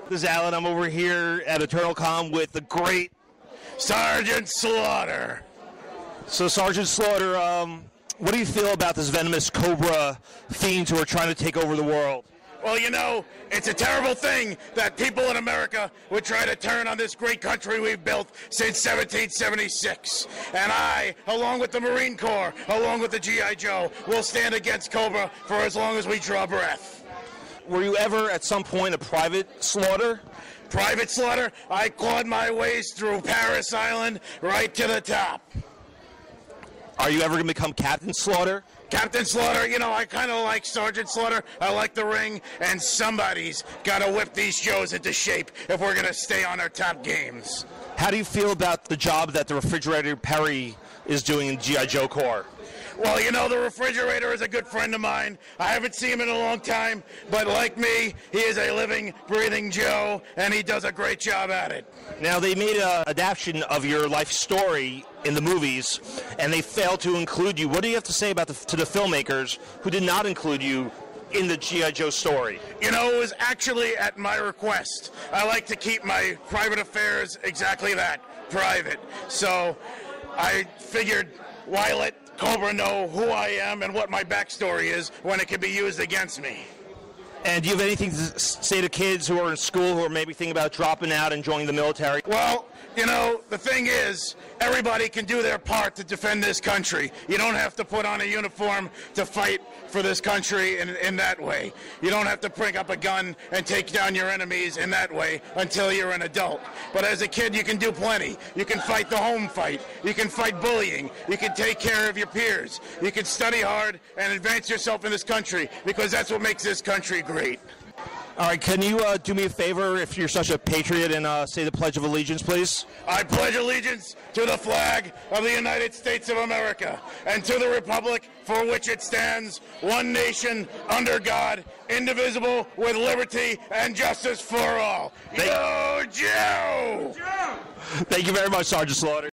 This is Allan. I'm over here at EternalCon with the great Sgt Slaughter. So, Sgt Slaughter, what do you feel about this venomous cobra fiends who are trying to take over the world? Well, you know, it's a terrible thing that people in America would try to turn on this great country we've built since 1776. And I, along with the Marine Corps, along with the G.I. Joe, will stand against Cobra for as long as we draw breath. Were you ever, at some point, a private Slaughter? Private Slaughter? I clawed my ways through Paris Island right to the top. Are you ever going to become Captain Slaughter? Captain Slaughter, you know, I kind of like Sergeant Slaughter. I like the ring, and somebody's got to whip these Joes into shape if we're going to stay on our top games. How do you feel about the job that the Refrigerator Perry is doing in G.I. Joe Corps? Well, you know, the Refrigerator is a good friend of mine. I haven't seen him in a long time, but like me, he is a living, breathing Joe, and he does a great job at it. Now, they made an adaptation of your life story in the movies, and they failed to include you. What do you have to say about to the filmmakers who did not include you in the G.I. Joe story? You know, it was actually at my request. I like to keep my private affairs exactly that, private. So I figured, why let Cobra know who I am and what my backstory is when it can be used against me. And do you have anything to say to kids who are in school who are maybe thinking about dropping out and joining the military? Well, you know, the thing is, everybody can do their part to defend this country. You don't have to put on a uniform to fight for this country in that way. You don't have to pick up a gun and take down your enemies in that way until you're an adult. But as a kid, you can do plenty. You can fight the home fight. You can fight bullying. You can take care of your peers. You can study hard and advance yourself in this country, because that's what makes this country great. All right, can you do me a favor, if you're such a patriot, and say the Pledge of Allegiance, please? I pledge allegiance to the flag of the United States of America and to the republic for which it stands, one nation, under God, indivisible, with liberty and justice for all. Go Joe! Thank you very much, Sergeant Slaughter.